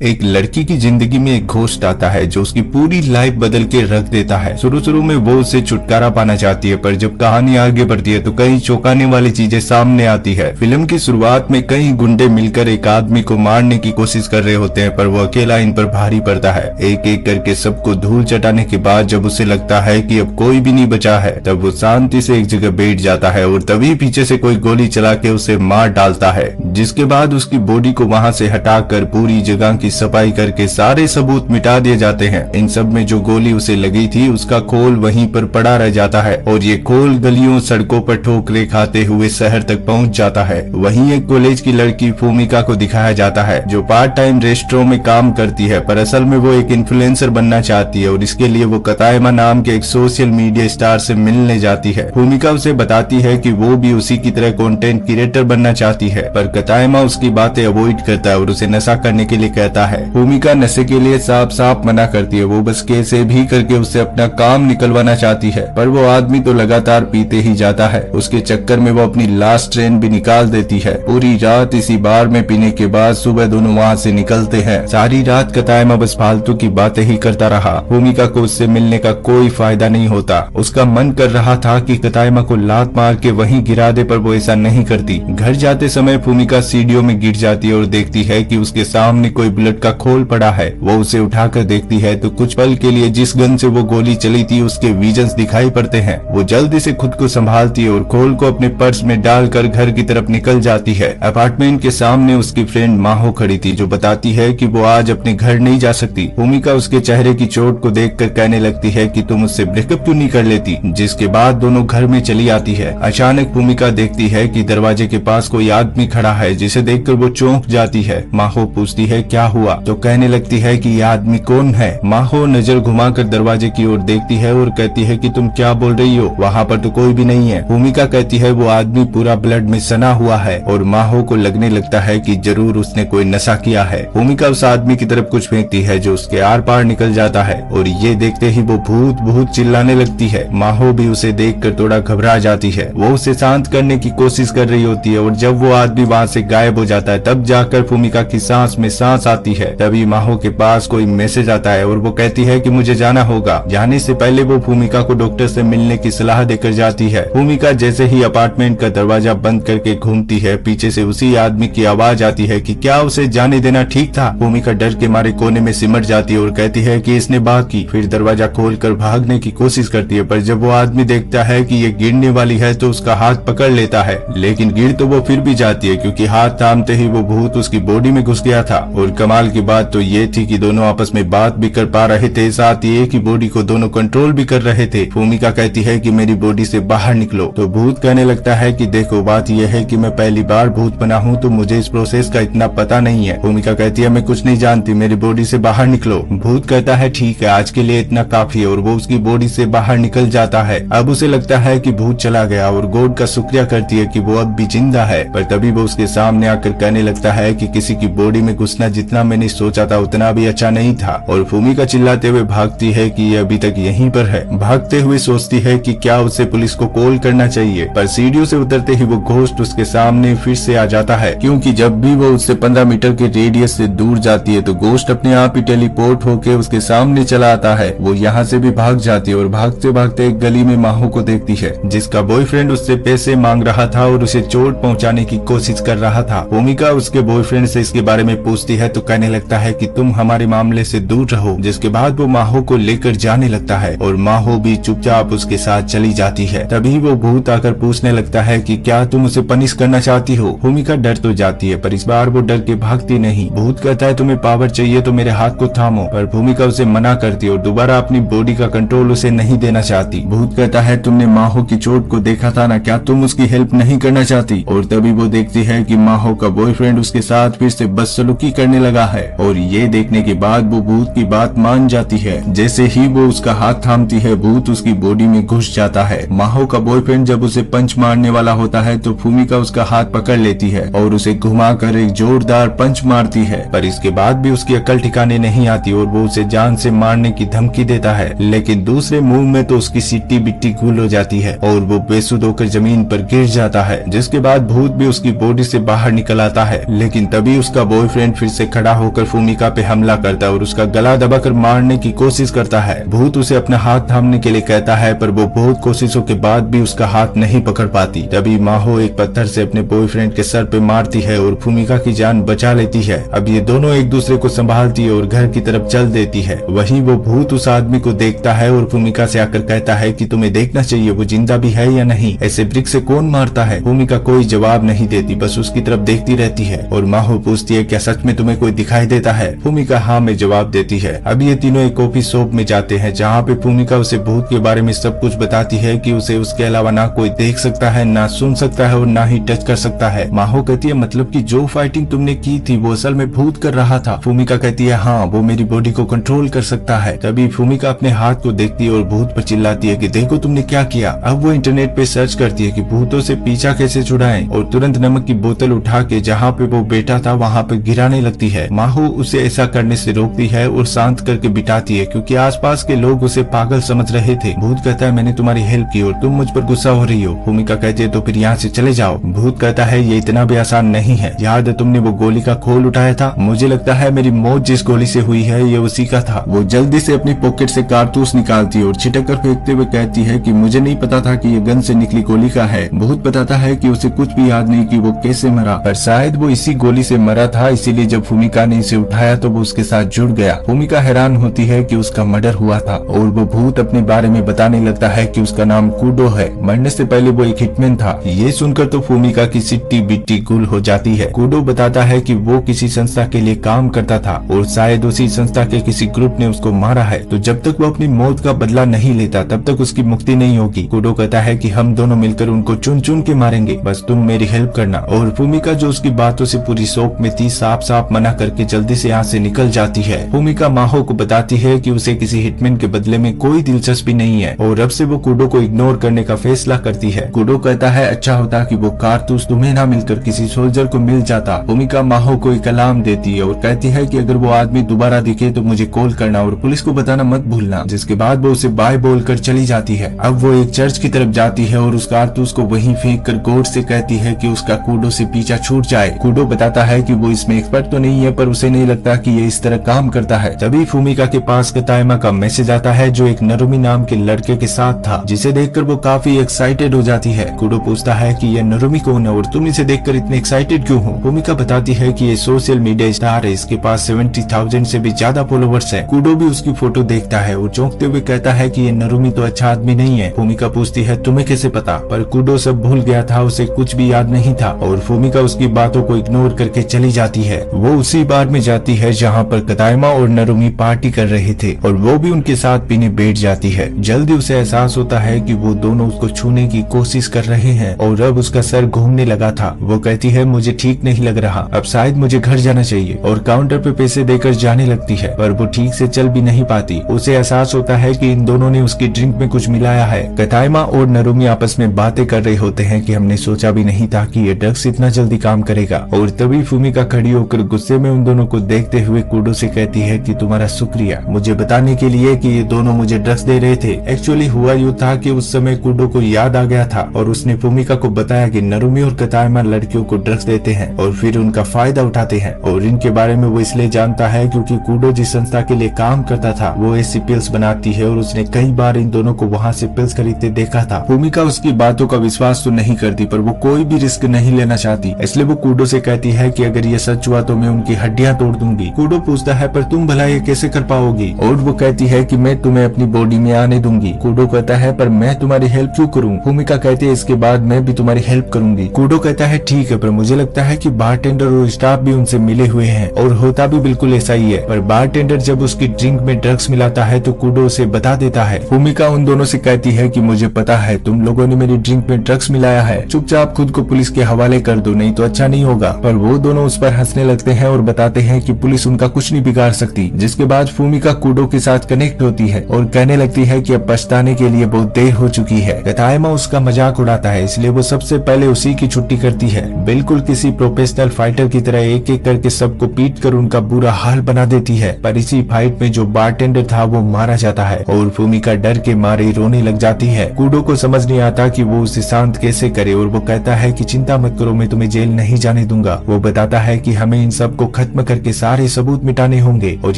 एक लड़की की जिंदगी में एक घोस्ट आता है जो उसकी पूरी लाइफ बदल के रख देता है। शुरू में वो उससे छुटकारा पाना चाहती है, पर जब कहानी आगे बढ़ती है तो कई चौंकाने वाली चीजें सामने आती है। फिल्म की शुरुआत में कई गुंडे मिलकर एक आदमी को मारने की कोशिश कर रहे होते हैं, पर वो अकेला इन पर भारी पड़ता है। एक एक करके सबको धूल चटाने के बाद जब उसे लगता है कि अब कोई भी नहीं बचा है, तब वो शांति से एक जगह बैठ जाता है और तभी पीछे से कोई गोली चला के उसे मार डालता है, जिसके बाद उसकी बॉडी को वहाँ से हटाकर पूरी जगह की सफाई करके सारे सबूत मिटा दिए जाते हैं। इन सब में जो गोली उसे लगी थी उसका खोल वहीं पर पड़ा रह जाता है और ये खोल गलियों सड़कों पर ठोकरे खाते हुए शहर तक पहुंच जाता है। वहीं एक कॉलेज की लड़की भूमिका को दिखाया जाता है जो पार्ट टाइम रेस्टोरेंट में काम करती है, पर असल में वो एक इन्फ्लुएंसर बनना चाहती है और इसके लिए वो कतायमा नाम के एक सोशल मीडिया स्टार से मिलने जाती है। भूमिका उसे बताती है कि वो भी उसी की तरह कंटेंट क्रिएटर बनना चाहती है, पर कतायमा उसकी बातें अवॉइड करता है और उसे नशा करने के लिए कहता है। भूमिका नशे के लिए साफ साफ मना करती है, वो बस कैसे भी करके उससे अपना काम निकलवाना चाहती है, पर वो आदमी तो लगातार पीते ही जाता है। उसके चक्कर में वो अपनी लास्ट ट्रेन भी निकाल देती है। पूरी रात इसी बार में पीने के बाद सुबह दोनों वहाँ से निकलते हैं। सारी रात कतायमा बस फालतू की बातें ही करता रहा। भूमिका को उससे मिलने का कोई फायदा नहीं होता। उसका मन कर रहा था कि कतायमा को लात मार के वहीं गिरा दे, पर वो ऐसा नहीं करती। घर जाते समय भूमिका सीढ़ियों में गिर जाती है और देखती है कि उसके सामने कोई बुलेट का खोल पड़ा है। वो उसे उठाकर देखती है तो कुछ पल के लिए जिस गन से वो गोली चली थी उसके विजन्स दिखाई पड़ते हैं। वो जल्दी से खुद को संभालती है और खोल को अपने पर्स में डालकर घर की तरफ निकल जाती है। अपार्टमेंट के सामने उसकी फ्रेंड माहो खड़ी थी जो बताती है कि वो आज अपने घर नहीं जा सकती। भूमिका उसके चेहरे की चोट को देखकर कहने लगती है कि तुम उससे ब्रेकअप क्यों नहीं कर लेती, जिसके बाद दोनों घर में चली आती है। अचानक भूमिका देखती है कि दरवाजे के पास कोई आदमी खड़ा है, जिसे देखकर वो चौंक जाती है। माहो पूछती है क्या हुआ, तो कहने लगती है कि यह आदमी कौन है। माहो नजर घुमाकर दरवाजे की ओर देखती है और कहती है कि तुम क्या बोल रही हो, वहाँ पर तो कोई भी नहीं है। भूमिका कहती है वो आदमी पूरा ब्लड में सना हुआ है और माहो को लगने लगता है कि जरूर उसने कोई नशा किया है। भूमिका उस आदमी की तरफ कुछ फेंकती है जो उसके आर पार निकल जाता है और ये देखते ही वो भूत भूत चिल्लाने लगती है। माहो भी उसे देखकर थोड़ा घबरा जाती है। वो उसे शांत करने की कोशिश कर रही होती है और जब वो आदमी वहाँ से गायब हो जाता है तब जाकर भूमिका की सांस में सांस आती है। तभी माहो के पास कोई मैसेज आता है और वो कहती है कि मुझे जाना होगा। जाने से पहले वो भूमिका को डॉक्टर से मिलने की सलाह देकर जाती है। भूमिका जैसे ही अपार्टमेंट का दरवाजा बंद करके घूमती है, पीछे से उसी आदमी की आवाज आती है कि क्या उसे जाने देना ठीक था। भूमिका डर के मारे कोने में सिमट जाती है और कहती है कि इसने बात की। फिर दरवाजा खोलकर भागने की कोशिश करती है, पर जब वो आदमी देखता है कि ये गिरने वाली है तो उसका हाथ पकड़ लेता है, लेकिन गिर तो वो फिर भी जाती है क्योंकि हाथ थामते ही वो भूत उसकी बॉडी में घुस गया था। और कमाल की बात तो ये थी कि दोनों आपस में बात भी कर पा रहे थे, साथ ही एक ही बॉडी को दोनों कंट्रोल भी कर रहे थे। भूमिका कहती है कि मेरी बॉडी से बाहर निकलो, तो भूत कहने लगता है कि देखो बात यह है कि मैं पहली बार भूत बना हूँ तो मुझे इस प्रोसेस का इतना पता नहीं है। भूमिका कहती है मैं कुछ नहीं जानती, मेरी बॉडी से बाहर निकलो। भूत कहता है ठीक है, आज के लिए इतना काफी है और वो उसकी बॉडी से बाहर निकल जाता है। अब उसे लगता है कि भूत चला गया और गॉड का शुक्रिया करती है कि वो अब भी जिंदा है, पर तभी वो उसके सामने आकर कहने लगता है कि किसी की बॉडी में घुसना जितना मैंने सोचा था उतना भी अच्छा नहीं था। और भूमिका चिल्लाते हुए भागती है कि ये अभी तक यहीं पर है। भागते हुए सोचती है कि क्या उसे पुलिस को कॉल करना चाहिए, पर सीढ़ियों से उतरते ही वो घोस्ट उसके सामने फिर से आ जाता है, क्योंकि जब भी वो उससे 15 मीटर के रेडियस से दूर जाती है तो घोस्ट अपने आप ही टेलीपोर्ट होकर उसके सामने चला आता है। वो यहाँ से भी भाग जाती है और भागते भागते एक गली में माहो को देखती है जिसका बॉयफ्रेंड उससे पैसे मांग रहा था और उसे चोट पहुँचाने की कोशिश कर रहा था। भूमिका उसके बॉयफ्रेंड से इसके बारे में पूछती है तो कहने लगता है कि तुम हमारे मामले से दूर रहो, जिसके बाद वो माहो को लेकर जाने लगता है और माहो भी चुपचाप उसके साथ चली जाती है। तभी वो भूत आकर पूछने लगता है कि क्या तुम उसे पनिश करना चाहती हो। भूमिका डर तो जाती है पर इस बार वो डर के भागती नहीं। भूत कहता है तुम्हें पावर चाहिए तो मेरे हाथ को थामो, पर भूमिका उसे मना करती है और दोबारा अपनी बॉडी का कंट्रोल उसे नहीं देना चाहती। भूत कहता है तुमने माहो की चोट को देखा था ना, क्या तुम उसकी हेल्प नहीं करना चाहती। और तभी वो देखती है कि माहो का बॉयफ्रेंड उसके साथ फिर से बदसलूकी करने लगा है और ये देखने के बाद वो भूत की बात मान जाती है। जैसे ही वो उसका हाथ थामती है भूत उसकी बॉडी में घुस जाता है। माहो का बॉयफ्रेंड जब उसे पंच मारने वाला होता है तो भूमिका उसका हाथ पकड़ लेती है और उसे घुमाकर एक जोरदार पंच मारती है, पर इसके बाद भी उसकी अकल ठिकाने नहीं आती और वो उसे जान से मारने की धमकी देता है, लेकिन दूसरे मूव में तो उसकी सिट्टी बिट्टी गुल हो जाती है और वो बेसुध होकर जमीन पर गिर जाता है, जिसके बाद भूत भी उसकी बॉडी से बाहर निकल आता है। लेकिन तभी उसका बॉयफ्रेंड फिर से खड़ा खड़ा होकर फूमिका पे हमला करता है और उसका गला दबाकर मारने की कोशिश करता है। भूत उसे अपना हाथ थामने के लिए कहता है पर वो बहुत कोशिशों के बाद भी उसका हाथ नहीं पकड़ पाती। तभी माहो एक पत्थर से अपने बॉयफ्रेंड के सर पे मारती है और फूमिका की जान बचा लेती है। अब ये दोनों एक दूसरे को संभालती है और घर की तरफ चल देती है। वहीं वो भूत उस आदमी को देखता है और फूमिका से आकर कहता है कि तुम्हें देखना चाहिए वो जिंदा भी है या नहीं, ऐसे वृक्ष से कौन मारता है। फूमिका कोई जवाब नहीं देती, बस उसकी तरफ देखती रहती है और माहो पूछती है क्या सच में तुम्हें कोई दिखाई देता है। फूमिका हाँ में जवाब देती है। अब ये तीनों एक कॉफी शॉप में जाते हैं जहाँ पे फूमिका उसे भूत के बारे में सब कुछ बताती है कि उसे उसके अलावा ना कोई देख सकता है, ना सुन सकता है और ना ही टच कर सकता है। माहो कहती है मतलब कि जो फाइटिंग तुमने की थी वो असल में भूत कर रहा था। फूमिका कहती है हाँ वो मेरी बॉडी को कंट्रोल कर सकता है। तभी फूमिका अपने हाथ को देखती है और भूत पर चिल्लाती है कि देखो तुमने क्या किया। अब वो इंटरनेट पे सर्च करती है कि भूतों से पीछा कैसे छुड़ाएं और तुरंत नमक की बोतल उठा के जहाँ पे वो बैठा था वहाँ पे गिराने लगती है। माहो उसे ऐसा करने से रोकती है और शांत करके बिठाती है क्योंकि आसपास के लोग उसे पागल समझ रहे थे। भूत कहता है मैंने तुम्हारी हेल्प की और तुम मुझ पर गुस्सा हो रही हो। भूमिका कहती है तो फिर यहाँ से चले जाओ। भूत कहता है ये इतना भी आसान नहीं है, याद है तुमने वो गोली का खोल उठाया था, मुझे लगता है मेरी मौत जिस गोली से हुई है ये उसी का था। वो जल्दी से अपनी पॉकेट से कारतूस निकालती है और छिटक कर फेंकते हुए कहती है कि मुझे नहीं पता था कि ये गन से निकली गोली का है। भूत बताता है कि उसे कुछ भी याद नहीं कि वो कैसे मरा, पर शायद वो इसी गोली से मरा था, इसीलिए जब भूमिका ने इसे उठाया तो वो उसके साथ जुड़ गया। भूमिका हैरान होती है कि उसका मर्डर हुआ था और वो भूत अपने बारे में बताने लगता है कि उसका नाम कूडो है, मरने से पहले वो एक हिटमैन था। ये सुनकर तो भूमिका की सिट्टी बिट्टी गुल हो जाती है। कूडो बताता है कि वो किसी संस्था के लिए काम करता था और शायद उसी संस्था के किसी ग्रुप ने उसको मारा है, तो जब तक वो अपनी मौत का बदला नहीं लेता तब तक उसकी मुक्ति नहीं होगी। कूडो कहता है कि हम दोनों मिलकर उनको चुन चुन के मारेंगे, बस तुम मेरी हेल्प करना। और भूमिका जो उसकी बातों से पूरी शौक में थी साफ साफ मना करके जल्दी से यहाँ से निकल जाती है। भूमिका माहो को बताती है कि उसे किसी हिटमैन के बदले में कोई दिलचस्पी नहीं है और अब से वो कूडो को इग्नोर करने का फैसला करती है। कूडो कहता है अच्छा होता कि वो कारतूस तुम्हें ना मिलकर किसी सोल्जर को मिल जाता। भूमिका माहो को एक अलार्म देती है और कहती है कि अगर वो आदमी दोबारा दिखे तो मुझे कॉल करना और पुलिस को बताना मत भूलना। जिसके बाद वो उसे बाय बोलकर चली जाती है। अब वो एक चर्च की तरफ जाती है और उस कारतूस को वहीं फेंक कर गॉड से कहती है कि उसका कूडो से पीछा छूट जाए। कूडो बताता है कि वो इसमें एक्सपर्ट तो नहीं है पर उसे नहीं लगता कि ये इस तरह काम करता है। तभी भूमिका के पास कतायमा का मैसेज आता है जो एक नरुमी नाम के लड़के के साथ था, जिसे देखकर वो काफी एक्साइटेड हो जाती है। कूडो पूछता है कि ये नरुमी कौन है और तुम इसे देखकर इतने एक्साइटेड क्यों हो। भूमिका बताती है कि ये सोशल मीडिया स्टार है, इसके पास 70,000 से भी ज्यादा फॉलोवर्स है। कूडो भी उसकी फोटो देखता है और चौंकते हुए कहता है कि ये नरुमी तो अच्छा आदमी नहीं है। भूमिका पूछती है तुम्हें कैसे पता, पर कूडो सब भूल गया था, उसे कुछ भी याद नहीं था और भूमिका उसकी बातों को इग्नोर करके चली जाती है। वो उसी बार में जाती है जहाँ पर कतायमा और नरुमी पार्टी कर रहे थे और वो भी उनके साथ पीने बैठ जाती है। जल्दी उसे एहसास होता है कि वो दोनों उसको छूने की कोशिश कर रहे हैं और अब उसका सर घूमने लगा था। वो कहती है मुझे ठीक नहीं लग रहा, अब शायद मुझे घर जाना चाहिए और काउंटर पे पैसे देकर जाने लगती है, पर वो ठीक से चल भी नहीं पाती। उसे एहसास होता है कि इन दोनों ने उसकी ड्रिंक में कुछ मिलाया है। कतायमा और नरुमी आपस में बातें कर रहे होते हैं कि हमने सोचा भी नहीं था कि ये ड्रग्स इतना जल्दी काम करेगा। और तभी भूमिका खड़ी होकर गुस्से में उन दोनों को देखते हुए कूडो से कहती है कि तुम्हारा शुक्रिया मुझे बताने के लिए कि ये दोनों मुझे ड्रग्स दे रहे थे। एक्चुअली हुआ यूँ था कि उस समय कूडो को याद आ गया था और उसने भूमिका को बताया कि नरुमी और कतायमा लड़कियों को ड्रग्स देते हैं और फिर उनका फायदा उठाते हैं और इनके बारे में वो इसलिए जानता है क्योंकि कूडो जिस संस्था के लिए काम करता था वो ऐसी पिल्स बनाती है और उसने कई बार इन दोनों को वहाँ से पिल्स खरीदते देखा था। भूमिका उसकी बातों का विश्वास तो नहीं करती पर वो कोई भी रिस्क नहीं लेना चाहती, इसलिए वो कूडो से कहती है कि अगर ये सच हुआ तो मैं उनकी हड्डियां तोड़ दूंगी। कूडो पूछता है पर तुम भला ये कैसे कर पाओगी और वो कहती है कि मैं तुम्हें अपनी बॉडी में आने दूंगी। कूडो कहता है पर मैं तुम्हारी हेल्प क्यों करूँ। भूमिका कहती है इसके बाद मैं भी तुम्हारी हेल्प करूंगी। कूडो कहता है ठीक है, पर मुझे लगता है कि बारटेंडर और स्टाफ भी उनसे मिले हुए हैं और होता भी बिल्कुल ऐसा ही है, पर बारटेंडर जब उसकी ड्रिंक में ड्रग्स मिलाता है तो कूडो उसे बता देता है। भूमिका उन दोनों से कहती है कि मुझे पता है तुम लोगों ने मेरी ड्रिंक में ड्रग्स मिलाया है, चुपचाप खुद को पुलिस के हवाले कर दो नहीं तो अच्छा नहीं होगा। पर वो दोनों उस पर हंसने लगते हैं और बताते हैं कि पुलिस उनका कुछ नहीं बिगाड़ सकती। जिसके बाद भूमिका कूडो के साथ कनेक्ट होती है और कहने लगती है कि अब पछताने के लिए बहुत देर हो चुकी है। कतायमा उसका मजाक उड़ाता है इसलिए वो सबसे पहले उसी की छुट्टी करती है। बिल्कुल किसी प्रोफेशनल फाइटर की तरह एक एक करके सबको पीट कर उनका बुरा हाल बना देती है। पर इसी फाइट में जो बारटेंडर था वो मारा जाता है और भूमिका डर के मारे रोने लग जाती है। कूडो को समझ नहीं आता कि वो उसे शांत कैसे करे और वो कहता है कि चिंता मत करो, मैं तुम्हें जेल नहीं जाने दूंगा। वो बताता है कि हमें इन सब को खत्म करके सारे सबूत मिटाने होंगे। और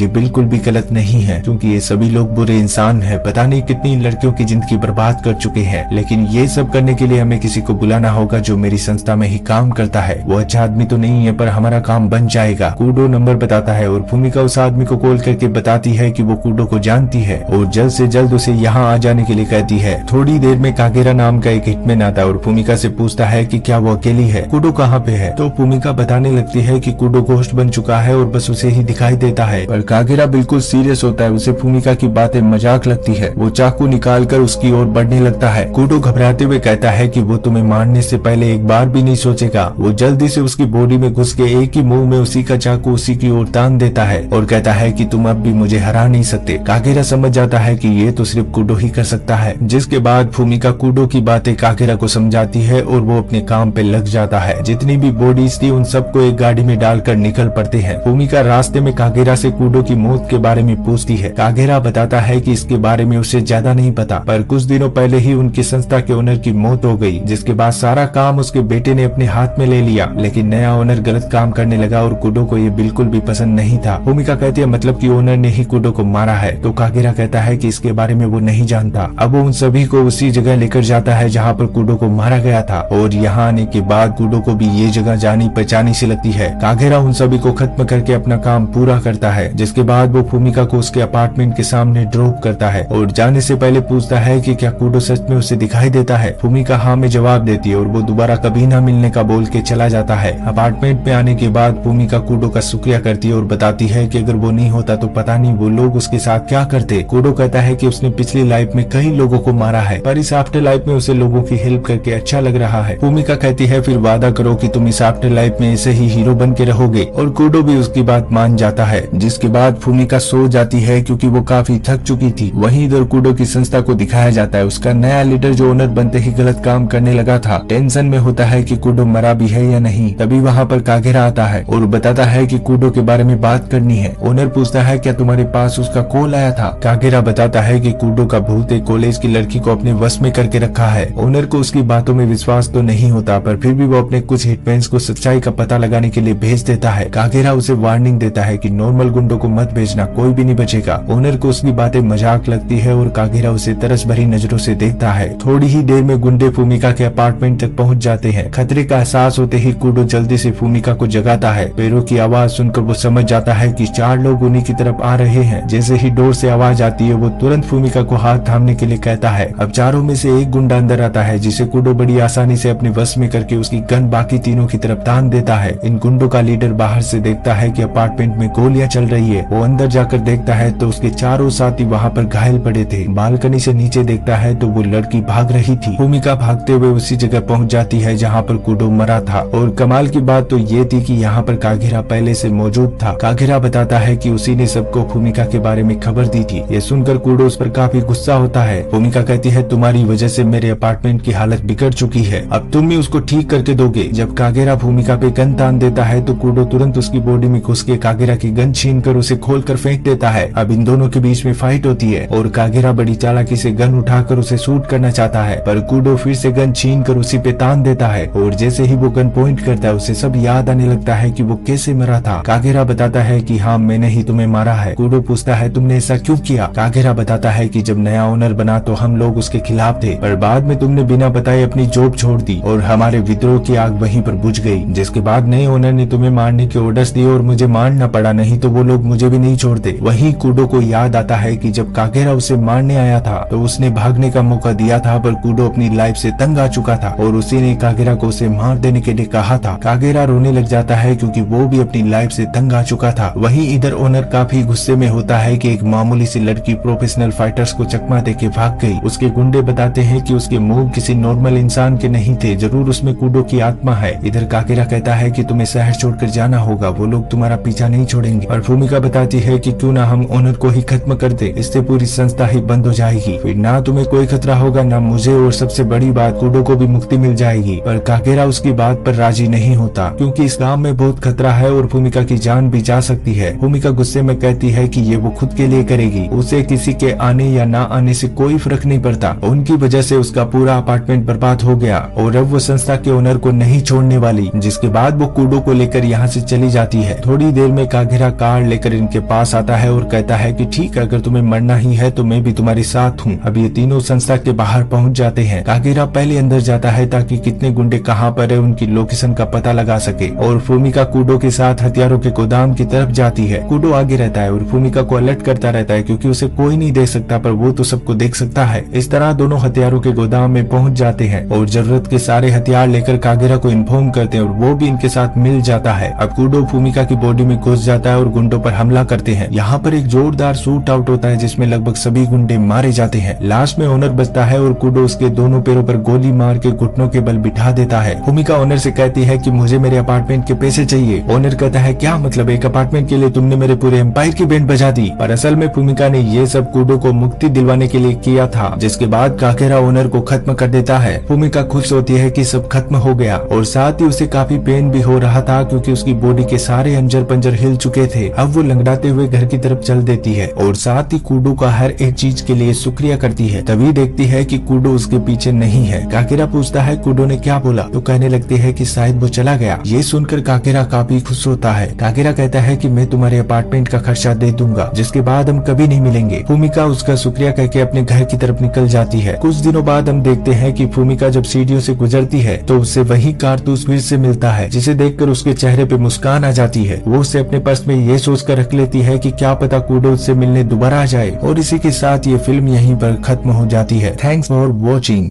ये बिल्कुल भी गलत नहीं है, क्योंकि ये सभी लोग बुरे इंसान हैं। पता नहीं कितनी लड़कियों की जिंदगी बर्बाद कर चुके हैं, लेकिन ये सब करने के लिए हमें किसी को बुलाना होगा जो मेरी संस्था में ही काम करता है। वो अच्छा आदमी तो नहीं है, पर हमारा काम बन जाएगा। कूडो नंबर बताता है और भूमिका उस आदमी को कॉल करके बताती है कि वो कूडो को जानती है और जल्द से जल्द उसे यहाँ आ जाने के लिए कहती है। थोड़ी देर में कागेरा नाम का एक हिटमैन आता है और भूमिका से पूछता है कि क्या वो अकेली है, कूडो कहाँ पे है। तो भूमिका बताने लगती है कि कूडो घोस्ट बन चुका है और बस उसे ही दिखाई देता है। पर कागेरा बिल्कुल सीरियस होता है, उसे भूमिका की बातें मजाक लगती है। वो चाकू निकाल कर उसकी ओर बढ़ने लगता है। कूडो घबराते हुए कहता है कि वो तुम्हें मारने से पहले एक बार भी नहीं सोचेगा। वो जल्दी से उसकी बॉडी में घुस के एक ही मुंह में उसी का चाकू उसी की ओर तान देता है और कहता है कि तुम अब भी मुझे हरा नहीं सकते। कागेरा समझ जाता है कि ये तो सिर्फ कूडो ही कर सकता है, जिसके बाद भूमिका कूडो की बातें कागेरा को समझाती है और वो अपने काम पे लग जाता है। जितनी भी बॉडीज थी उन सबको एक गाड़ी में डालकर निकल पड़ते हैं। भूमिका रास्ते में कागेरा से कूडो की मौत के बारे में पूछती है। कागेरा बताता है कि इसके बारे में उसे ज्यादा नहीं पता, पर कुछ दिनों पहले ही उनकी संस्था के ओनर की मौत हो गई, जिसके बाद सारा काम उसके बेटे ने अपने हाथ में ले लिया। लेकिन नया ओनर गलत काम करने लगा और कूडो को ये बिल्कुल भी पसंद नहीं था। भूमिका कहती है मतलब कि ओनर ने ही कूडो को मारा है। तो कागेरा कहता है कि इसके बारे में वो नहीं जानता। अब वो उन सभी को उसी जगह लेकर जाता है जहाँ पर कूडो को मारा गया था और यहाँ आने के बाद कूडो को भी ये जगह जानी पहचानी सी लगती है। कागेरा उन सभी को खत्म करके अपना काम पूरा करता है, जिसके बाद वो भूमिका को उसके अपार्टमेंट के सामने ड्रॉप करता है और जाने से पहले पूछता है कि क्या कूडो सच में उसे दिखाई देता है। भूमिका हाँ में जवाब देती है और वो दोबारा कभी ना मिलने का बोल के चला जाता है। अपार्टमेंट में आने के बाद भूमिका कूडो का शुक्रिया करती है और बताती है कि अगर वो नहीं होता तो पता नहीं वो लोग उसके साथ क्या करते। कूडो कहता है कि उसने पिछली लाइफ में कई लोगों को मारा है, पर इस आफ्टर लाइफ में उसे लोगों की हेल्प करके अच्छा लग रहा है। भूमिका कहती है फिर वादा करो कि तुम इस आफ्टर लाइफ में ऐसे ही हीरो बन के रहोगे और कूडो भी उसकी बात मान जाता है, जिसके बाद भूमिका सो जाती है क्योंकि वो काफी थक चुकी थी। वहीं इधर कूडो की संस्था को दिखाया जाता है। उसका नया लीडर जो ओनर बनते ही गलत काम करने लगा था, टेंशन में होता है कि कूडो मरा भी है या नहीं। तभी वहाँ पर कागेरा आता है और बताता है कि कूडो के बारे में बात करनी है। ओनर पूछता है क्या तुम्हारे पास उसका कॉल आया था। कागेरा बताता है कि कूडो का भूत एक कॉलेज की लड़की को अपने वश में करके रखा है। ओनर को उसकी बातों में विश्वास तो नहीं होता, पर फिर भी वो अपने कुछ हिटमैन्स को सच्चाई का पता लगाने के लिए भेज देता है। कागेरा उसे वार्निंग देता है कि नॉर्मल गुंडों को मत भेजना, कोई भी नहीं बचेगा। ओनर को उसकी बातें मजाक लगती है और कागेरा उसे तरस भरी नजरों से देखता है। थोड़ी ही देर में गुंडे भूमिका के अपार्टमेंट तक पहुंच जाते हैं। खतरे का एहसास होते ही कूडो जल्दी से भूमिका को जगाता है। पैरों की आवाज सुनकर वो समझ जाता है कि 4 लोग उन्हीं की तरफ आ रहे हैं। जैसे ही डोर से आवाज आती है वो तुरंत भूमिका को हाथ थामने के लिए कहता है। अब चारों में से एक गुंडा अंदर आता है, जिसे कूडो बड़ी आसानी से अपने वश में करके उसकी गन बाकी तीनों की तरफ तान देता है। इन गुंडों का लीडर बाहर से देखता है कि अपार्टमेंट में गोलियां चल रही है। वो अंदर जाकर देखता है तो उसके चारों साथी वहाँ पर घायल पड़े थे। बालकनी से नीचे देखता है तो वो लड़की भाग रही थी। भूमिका भागते हुए उसी जगह पहुंच जाती है जहाँ पर कूडो मरा था। और कमाल की बात तो ये थी कि यहाँ पर कागेरा पहले से मौजूद था। कागेरा बताता है कि उसी ने सबको भूमिका के बारे में खबर दी थी। ये सुनकर कूडो उस पर काफी गुस्सा होता है। भूमिका कहती है तुम्हारी वजह से मेरे अपार्टमेंट की हालत बिगड़ चुकी है, अब तुम ही उसको ठीक करके दोगे। जब कागेरा भूमिका पे गन तान देता है तो कूडो तुरंत उसकी बॉडी में घुस के कागेरा की गन छीन कर उसे खोल कर फेंक देता है। अब इन दोनों के बीच में फाइट होती है और कागेरा बड़ी चालाकी से गन उठाकर उसे शूट करना चाहता है, पर कूडो फिर से गन छीन कर उसी पे तान देता है। और जैसे ही वो गन पॉइंट करता है उसे सब याद आने लगता है कि वो कैसे मरा था। कागेरा बताता है कि हाँ मैंने ही तुम्हें मारा है। कूडो पूछता है तुमने ऐसा क्यों किया। कागेरा बताता है कि जब नया ओनर बना तो हम लोग उसके खिलाफ थे, पर बाद में तुमने बिना बताए अपनी जॉब छोड़ दी और हमारे विद्रोह की आग वहीं पर बुझ गई। जिसके बाद नए ओनर ने तुम्हें मारने के ऑर्डर्स दिए और मुझे मारना पड़ा, नहीं तो वो लोग मुझे भी नहीं छोड़ते। वहीं कूडो को याद आता है कि जब कागेरा उसे मारने आया था तो उसने भागने का मौका दिया था, पर कूडो अपनी लाइफ से तंग आ चुका था और उसी ने कागेरा को उसे मार देने के लिए कहा था। कागेरा रोने लग जाता है क्योंकि वो भी अपनी लाइफ से तंग आ चुका था। वहीं इधर ओनर काफी गुस्से में होता है कि एक मामूली सी लड़की प्रोफेशनल फाइटर्स को चकमा देके भाग गई। उसके गुंडे बताते हैं कि उसके मुंह किसी नॉर्मल इंसान के नहीं थे, जरूर उसमें कूडो की आत्मा है। इधर कागेरा कहता है कि तुम्हें शहर छोड़कर जाना होगा, वो लोग तुम्हारा पीछा नहीं छोड़ेंगे। और भूमिका बताती है कि क्यों ना हम ओनर को ही खत्म कर दे, इससे पूरी संस्था ही बंद हो जाएगी, फिर ना तुम्हें कोई खतरा होगा ना मुझे, और सबसे बड़ी बात कूडो को भी मुक्ति मिल जाएगी। पर कागेरा उसकी बात पर राजी नहीं होता क्योंकि इस काम में बहुत खतरा है और भूमिका की जान भी जा सकती है। भूमिका गुस्से में कहती है कि ये वो खुद के लिए करेगी, उसे किसी के आने या ना आने से कोई फर्क नहीं पड़ता। उनकी वजह से उसका पूरा अपार्टमेंट बर्बाद हो गया और अब वो संस्था के ओनर को नहीं छोड़ने वाली। जिसके बाद वो कूडो को लेकर यहाँ से चली जाती है। थोड़ी देर में कागेरा कार लेकर इनके पास आता है और कहता है कि ठीक है, अगर तुम्हें मरना ही है तो मैं भी तुम्हारे साथ हूँ। अब ये तीनों संस्था के बाहर पहुँच जाते हैं। कागेरा पहले अंदर जाता है ताकि कितने गुंडे कहाँ पर है उनकी लोकेशन का पता लगा सके, और फूमिका कूडो के साथ हथियारों के गोदाम की तरफ जाती है। कूडो आगे रहता है और फूमिका को अलर्ट करता रहता है क्योंकि उसे कोई नहीं देख सकता पर वो तो सबको देख सकता है। इस तरह दोनों हथियारों के गोदाम में पहुंच जाते हैं और जरूरत के सारे हथियार लेकर कागेरा को इन्फॉर्म करते हैं और वो भी इनके साथ मिल जाता है। अब कूडो फूमिका की बॉडी में घुस जाता है और गुंडों पर हमला करते हैं। यहाँ पर एक जोरदार शूट आउट होता है जिसमें लगभग सभी गुंडे मारे जाते हैं। लास्ट में ओनर बचता है और कूडो उसके दोनों पैरों पर गोली मार के घुटनों के बल बिठा देता है। फूमिका ओनर से कहती है कि मुझे मेरे अपार्टमेंट के पैसे चाहिए। ओनर कहता है क्या मतलब, एक अपार्टमेंट के लिए तुमने मेरे पूरे एम्पायर की बैंड बजा दी। पर असल में फूमिका ने ये सब कूडो को मुक्ति दिलवाने के लिए किया था, जिसके बाद कागेरा ओनर को खत्म कर देता है। फूमिका खुश होती है कि सब खत्म हो गया और साथ ही उसे काफी पेन भी हो रहा था क्योंकि उसकी बॉडी के सारे अंजर पंजर हिल चुके थे। अब वो लंगड़ाते हुए घर की तरफ चल देती है और साथ ही कूडो का हर एक चीज के लिए शुक्रिया करती है। तभी देखती है कि कूडो उसके पीछे नहीं है। कागेरा पूछता है कूडो ने क्या बोला, तो कहने लगती है कि शायद वो चला गया। ये सुनकर कागेरा काफी खुश होता है। कागेरा कहता है कि मैं तुम्हारे अपार्टमेंट का खर्चा दे दूंगा, जिसके बाद हम कभी नहीं मिलेंगे। फूमिका उसका शुक्रिया करके अपने घर की तरफ निकल जाती है। कुछ दिनों बाद हम देखते हैं कि फूमिका जब सीढ़ियों से गुजरती है तो उससे वही कारतूस फिर से मिलता है, जिसे देखकर उसके चेहरे पे मुस्कान आ जाती है। वो उसे अपने पर्स में ये सोचकर रख लेती है कि क्या पता कूडो उससे मिलने दोबारा आ जाए। और इसी के साथ ये फिल्म यहीं पर खत्म हो जाती है। Thanks for watching.